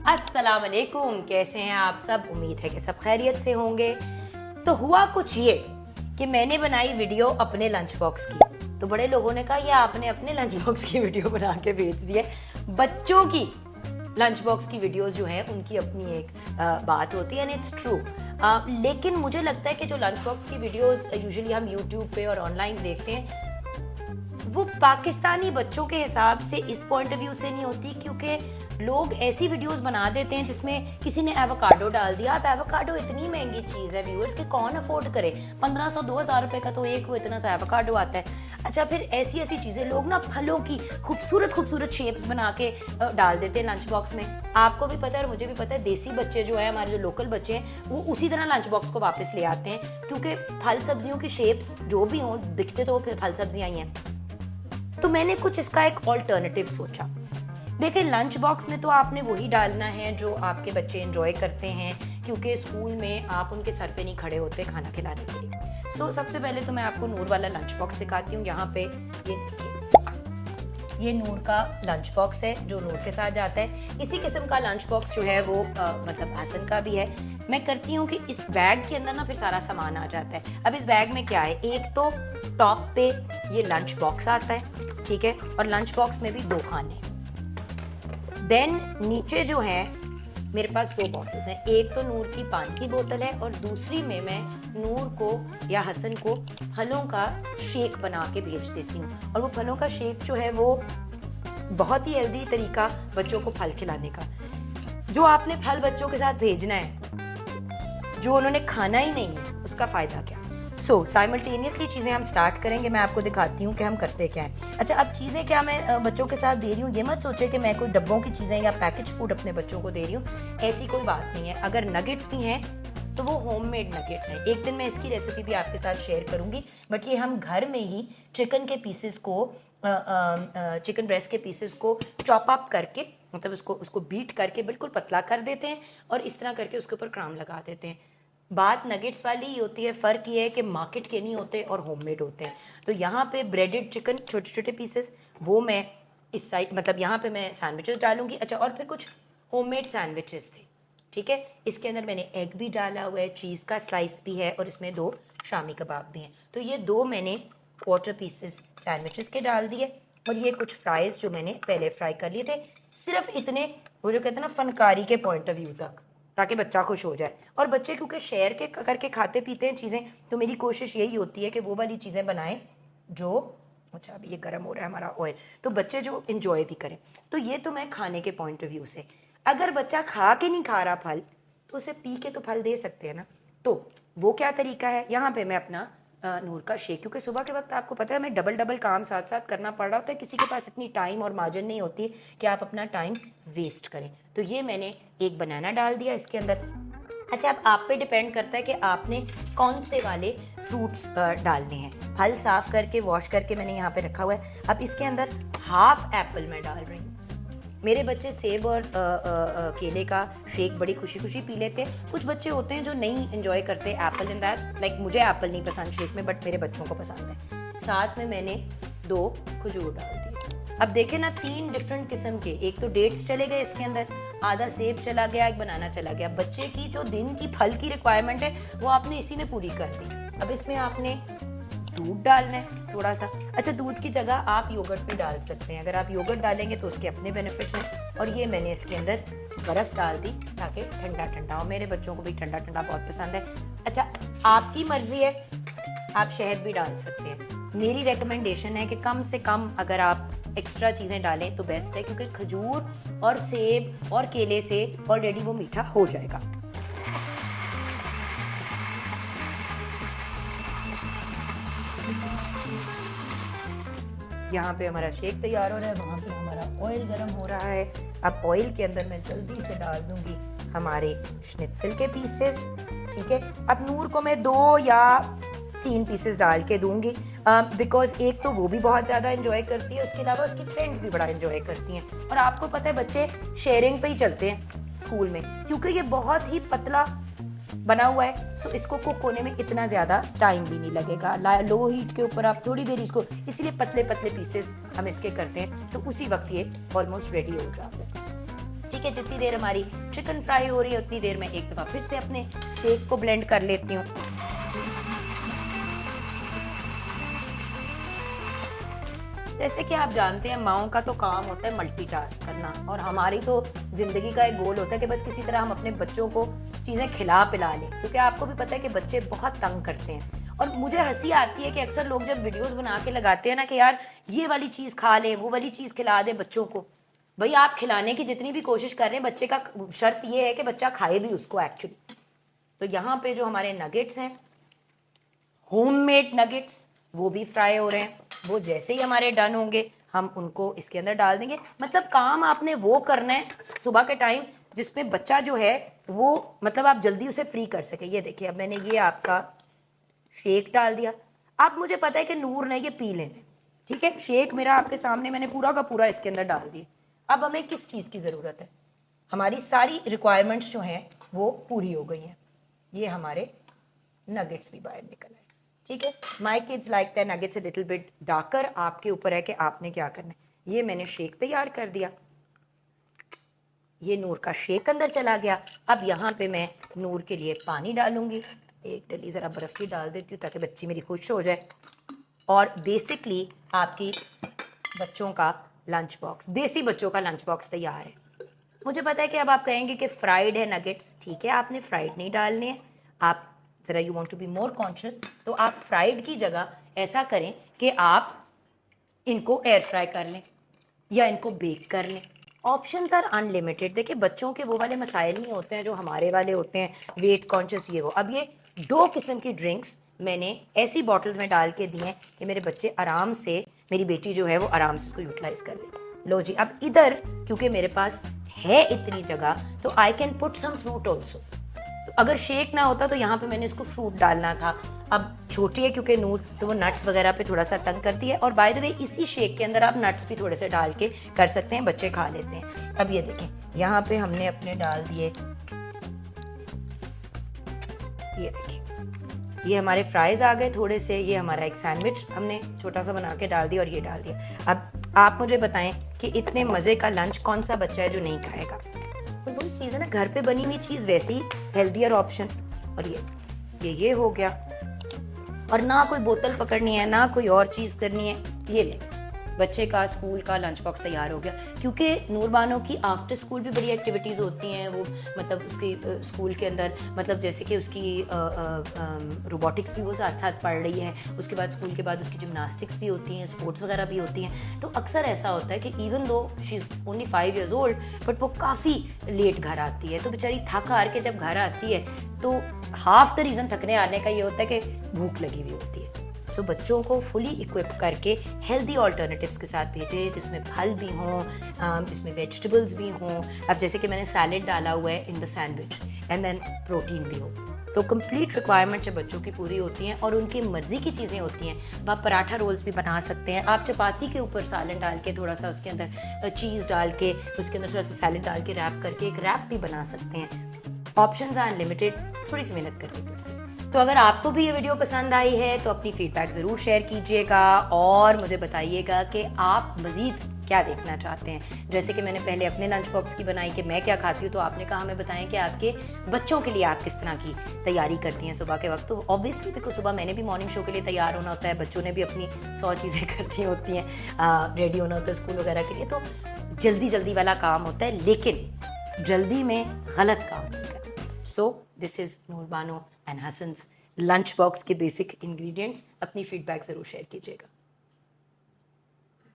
अस्सलाम वालेकुम, कैसे हैं आप सब। उम्मीद है कि सब खैरियत से होंगे। तो हुआ कुछ ये कि मैंने बनाई वीडियो अपने लंच बॉक्स की, तो बड़े लोगों ने कहा ये आपने अपने लंच बॉक्स की वीडियो बना के भेज दी है। बच्चों की लंच बॉक्स की वीडियोस जो हैं उनकी अपनी एक बात होती है, एंड इट्स ट्रू। लेकिन मुझे लगता है कि जो लंच बॉक्स की वीडियोस यूजुअली हम यूट्यूब पे और ऑनलाइन देखते हैं वो पाकिस्तानी बच्चों के हिसाब से इस पॉइंट ऑफ व्यू से नहीं होती, क्योंकि लोग ऐसी वीडियोस बना देते हैं जिसमें किसी ने एवोकाडो डाल दिया। अब एवोकाडो इतनी महंगी चीज़ है व्यूअर्स कि कौन अफोर्ड करे। 1500-2000 रुपए का तो एक इतना सा एवोकाडो आता है। अच्छा, फिर ऐसी ऐसी चीज़ें लोग ना फलों की खूबसूरत खूबसूरत शेप्स बना के डाल देते हैं लंच बॉक्स में। आपको भी पता है और मुझे भी पता है, देसी बच्चे जो है हमारे, जो लोकल बच्चे हैं, वो उसी तरह लंच बॉक्स को वापस ले आते हैं, क्योंकि फल सब्जियों की शेप्स जो भी हों दिखते तो फल सब्जियाँ ही हैं। तो मैंने कुछ इसका एक ऑल्टरनेटिव सोचा। देखिए, लंच बॉक्स में तो आपने वही डालना है जो आपके बच्चे एंजॉय करते हैं, क्योंकि स्कूल में आप उनके सर पे नहीं खड़े होते खाना खिलाने के लिए। सबसे पहले तो मैं आपको नूर वाला लंच बॉक्स दिखाती हूँ। यहाँ पे ये देखिए, ये नूर का लंच बॉक्स है जो नूर के साथ जाता है। इसी किस्म का लंच बॉक्स जो है वो मतलब हसन का भी है। मैं करती हूँ कि इस बैग के अंदर ना फिर सारा सामान आ जाता है। अब इस बैग में क्या है, एक तो टॉप पे ये लंच बॉक्स आता है, ठीक है, और लंच बॉक्स में भी 2 खाने। देन नीचे जो है मेरे पास 2 बॉटल्स हैं। एक तो नूर की पानी की बोतल है और दूसरी में मैं नूर को या हसन को फलों का शेक बना के भेज देती हूँ। और वो फलों का शेक जो है वो बहुत ही हेल्दी तरीका बच्चों को फल खिलाने का। जो आपने फल बच्चों के साथ भेजना है, जो उन्होंने खाना ही नहीं है, उसका फ़ायदा क्या। साइमल्टेनियसली चीज़ें हम स्टार्ट करेंगे। मैं आपको दिखाती हूँ कि हम करते क्या हैं। अच्छा, अब चीज़ें क्या मैं बच्चों के साथ दे रही हूँ, ये मत सोचे कि मैं कोई डब्बों की चीज़ें या पैकेज फूड अपने बच्चों को दे रही हूँ, ऐसी कोई बात नहीं है। अगर नगेट्स भी हैं तो वो होममेड नगेट्स हैं। एक दिन मैं इसकी रेसिपी भी आपके साथ शेयर करूँगी, बट ये हम घर में ही चिकन के पीसेस को चिकन ब्रेस्ट के पीसेस को चॉप अप करके, मतलब उसको बीट करके बिल्कुल पतला कर देते हैं और इस तरह करके उसके ऊपर क्राम लगा देते हैं। बात नगेट्स वाली ही होती है, फ़र्क ये है कि मार्केट के नहीं होते और होममेड होते हैं। तो यहाँ पे ब्रेडेड चिकन छोटे छोटे पीसेस, वो मैं इस साइड, मतलब यहाँ पे मैं सैंडविचेस डालूंगी। अच्छा, और फिर कुछ होममेड सैंडविचेस थे, ठीक है। इसके अंदर मैंने एग भी डाला हुआ है, चीज़ का स्लाइस भी है और इसमें 2 शामी कबाब भी हैं। तो ये 2 मैंने क्वार्टर पीसेस सैंडविचेस के डाल दिए और ये कुछ फ्राइज़ जो मैंने पहले फ्राई कर लिए थे। सिर्फ इतने, वो जो कहते हैं ना फनकारी के पॉइंट ऑफ व्यू तक, ताकि बच्चा खुश हो जाए। और बच्चे क्योंकि शेयर के करके खाते पीते हैं चीज़ें, तो मेरी कोशिश यही होती है कि वो वाली चीज़ें बनाएं जो, अच्छा अभी ये गर्म हो रहा है हमारा ऑयल, तो बच्चे जो इन्जॉय भी करें। तो ये तो मैं खाने के पॉइंट ऑफ व्यू से। अगर बच्चा खा के नहीं खा रहा फल, तो उसे पी के तो फल दे सकते हैं ना। तो वो क्या तरीका है, यहाँ पे मैं अपना नूर का शेक, क्योंकि सुबह के वक्त आपको पता है हमें डबल काम साथ साथ करना पड़ रहा होता है, किसी के पास इतनी टाइम और मार्जिन नहीं होती कि आप अपना टाइम वेस्ट करें। तो ये मैंने एक बनाना डाल दिया इसके अंदर। अच्छा, अब आप पे डिपेंड करता है कि आपने कौन से वाले फ्रूट्स डालने हैं। फल साफ़ करके वॉश करके मैंने यहाँ पे रखा हुआ है। अब इसके अंदर हाफ एप्पल मैं डाल रही हूँ। मेरे बच्चे सेब और केले का शेक बड़ी खुशी खुशी पी लेते हैं। कुछ बच्चे होते हैं जो नहीं एंजॉय करते एप्पल इन दैट, लाइक मुझे एप्पल नहीं पसंद शेक में, बट मेरे बच्चों को पसंद है। साथ में मैंने 2 खजूर डाल दिए। अब देखें ना, 3 डिफरेंट किस्म के, एक तो डेट्स चले गए इसके अंदर, आधा सेब चला गया, एक बनाना चला गया। बच्चे की जो दिन की फल की रिक्वायरमेंट है वो आपने इसी में पूरी कर दी। अब इसमें आपने दूध डालना है थोड़ा सा। अच्छा, दूध की जगह आप योगर्ट भी डाल सकते हैं। अगर आप योगर्ट डालेंगे तो उसके अपने बेनिफिट्स हैं। और ये मैंने इसके अंदर बर्फ़ डाल दी ताकि ठंडा ठंडा हो। मेरे बच्चों को भी ठंडा ठंडा बहुत पसंद है। अच्छा, आपकी मर्ज़ी है, आप शहद भी डाल सकते हैं। मेरी रिकमेंडेशन है कि कम से कम अगर आप एक्स्ट्रा चीज़ें डालें तो बेस्ट है, क्योंकि खजूर और सेब और केले से ऑलरेडी वो मीठा हो जाएगा। यहाँ पे हमारा शेक तैयार हो रहा है, वहाँ पे हमारा ऑयल गर्म हो रहा है। अब ऑयल के अंदर मैं जल्दी से डाल दूंगी हमारे श्नित्zel के पीसेस, ठीक है। अब नूर को मैं 2 या 3 पीसेस डाल के दूंगी, बिकॉज एक तो वो भी बहुत ज़्यादा एंजॉय करती है, उसके अलावा उसकी फ्रेंड्स भी बड़ा एंजॉय करती हैं। और आपको पता है बच्चे शेयरिंग पे ही चलते हैं स्कूल में, क्योंकि ये बहुत ही पतला बना हुआ है। सो इसको कुक होने में इतना ज़्यादा टाइम भी नहीं लगेगा। लो हीट के ऊपर आप थोड़ी देर इसको, इसीलिए पतले पतले पीसेस हम इसके करते हैं, तो उसी वक्त ये ऑलमोस्ट रेडी हो जाता है। ठीक है, जितनी देर हमारी चिकन फ्राई हो रही है उतनी देर में एक दफ़ा फिर से अपने केक को ब्लेंड कर लेती हूँ। जैसे कि आप जानते हैं माओं का तो काम होता है मल्टीटास्क करना, और हमारी तो ज़िंदगी का एक गोल होता है कि बस किसी तरह हम अपने बच्चों को चीज़ें खिला पिला लें, क्योंकि आपको भी पता है कि बच्चे बहुत तंग करते हैं। और मुझे हंसी आती है कि अक्सर लोग जब वीडियोस बना के लगाते हैं ना कि यार ये वाली चीज़ खा ले, वो वाली चीज़ खिला दे बच्चों को। भाई आप खिलाने की जितनी भी कोशिश कर रहे हैं, बच्चे का शर्त ये है कि बच्चा खाए भी उसको एक्चुअली। तो यहाँ पे जो हमारे नगेट्स हैं, होममेड नगेट्स, वो भी फ्राई हो रहे हैं। वो जैसे ही हमारे डन होंगे हम उनको इसके अंदर डाल देंगे। मतलब काम आपने वो करना है सुबह के टाइम जिसमें बच्चा जो है वो मतलब आप जल्दी उसे फ्री कर सके। ये देखिए अब मैंने ये आपका शेक डाल दिया। अब मुझे पता है कि नूर ने ये पी लेने, ठीक है, शेक मेरा आपके सामने मैंने पूरा का पूरा इसके अंदर डाल दिया। अब हमें किस चीज़ की ज़रूरत है? हमारी सारी रिक्वायरमेंट्स जो हैं वो पूरी हो गई हैं। ये हमारे नगेट्स भी बाहर निकल आए, ठीक है। My kids like the nuggets a little bit darker. आपके ऊपर है कि आपने क्या करना है। ये मैंने शेक तैयार कर दिया, ये नूर का शेक अंदर चला गया। अब यहाँ पे मैं नूर के लिए पानी डालूंगी। एक डली ज़रा बर्फ़ की डाल देती हूँ ताकि बच्ची मेरी खुश हो जाए। और बेसिकली आपकी बच्चों का लंच बॉक्स, देसी बच्चों का लंच बॉक्स तैयार है। मुझे पता है कि अब आप कहेंगे कि फ्राइड है नगेट्स, ठीक है, आपने फ्राइड नहीं डालने हैं। आप ज़रा you want to be more conscious, तो आप फ्राइड की जगह ऐसा करें कि आप इनको एयर फ्राई कर लें या इनको बेक कर लें। Options are unlimited. देखिए बच्चों के वो वाले मसाइल नहीं होते हैं जो हमारे वाले होते हैं, वेट कॉन्शियस ये वो। अब ये 2 किस्म की ड्रिंक्स मैंने ऐसी बॉटल्स में डाल के दी हैं कि मेरे बच्चे आराम से, मेरी बेटी जो है वो आराम से इसको यूटिलाइज कर ले। लो जी, अब इधर क्योंकि मेरे पास है इतनी जगह तो I can put some fruit also. तो अगर शेक ना होता तो यहाँ पे मैंने इसको फ्रूट डालना था। अब छोटी है क्योंकि नूर, तो वो नट्स वगैरह पे थोड़ा सा तंग करती है। और बाय द वे इसी शेक के अंदर आप नट्स भी थोड़े से डाल के कर सकते हैं, बच्चे खा लेते हैं। अब ये देखें यहाँ पे हमने अपने डाल दिए, ये देखिए ये हमारे फ्राइज आ गए थोड़े से। ये हमारा एक सैंडविच हमने छोटा सा बना के डाल दिया और ये डाल दिया। अब आप मुझे बताएं कि इतने मज़े का लंच कौन सा बच्चा है जो नहीं खाएगा? तो वही चीज़ है ना, घर पे बनी हुई चीज़ वैसे ही हेल्दियर ऑप्शन। और ये हो गया, और ना कोई बोतल पकड़नी है ना कोई और चीज़ करनी है। ये ले बच्चे का स्कूल का लंच बॉक्स तैयार हो गया। क्योंकि नूरबानो की आफ्टर स्कूल भी बड़ी एक्टिविटीज़ होती हैं। वो मतलब उसकी स्कूल के अंदर मतलब जैसे कि उसकी रोबोटिक्स भी वो साथ साथ पढ़ रही है, उसके बाद स्कूल के बाद उसकी जिमनास्टिक्स भी होती हैं, स्पोर्ट्स वगैरह भी होती हैं। तो अक्सर ऐसा होता है कि even though she is only 5 years old but वो काफ़ी लेट घर आती है। तो बेचारी थक हार के जब घर आती है तो हाफ द रीज़न थकने आने का ये होता है कि भूख लगी हुई होती है। सो बच्चों को फुली इक्विप करके हेल्दी ऑल्टरनेटिव्स के साथ भेजें, जिसमें फल भी हों, जिसमें वेजिटेबल्स भी हों। अब जैसे कि मैंने सैलेड डाला हुआ है in the sandwich, and then protein भी हो। तो कंप्लीट रिक्वायरमेंट जब बच्चों की पूरी होती हैं और उनकी मर्ज़ी की चीज़ें होती हैं, अब आप पराठा रोल्स भी बना सकते हैं। आप चपाती के ऊपर सालन डाल के, थोड़ा सा उसके अंदर चीज़ डाल के, उसके अंदर थोड़ा सा सैलेड डाल के रैप करके एक रैप भी बना सकते हैं। ऑप्शंस आर अनलिमिटेड, थोड़ी सी मेहनत करनी पड़ती है। तो अगर आपको भी ये वीडियो पसंद आई है तो अपनी फीडबैक ज़रूर शेयर कीजिएगा और मुझे बताइएगा कि आप मज़ीद क्या देखना चाहते हैं। जैसे कि मैंने पहले अपने लंच बॉक्स की बनाई कि मैं क्या खाती हूँ, तो आपने कहा हमें बताएं कि आपके बच्चों के लिए आप किस तरह की तैयारी करती हैं सुबह के वक्त। तो ऑब्वियसली बिकॉज सुबह मैंने भी मॉर्निंग शो के लिए तैयार होना होता है, बच्चों ने भी अपनी 100 चीज़ें करनी होती हैं, रेडी होना होता है स्कूल वगैरह के लिए। तो जल्दी वाला काम होता है, लेकिन जल्दी में गलत काम नहीं करना। So this is Noorbano and Hassan's lunch box के बेसिक इंग्रेडिएंट्स। अपनी फीडबैक ज़रूर शेयर कीजिएगा।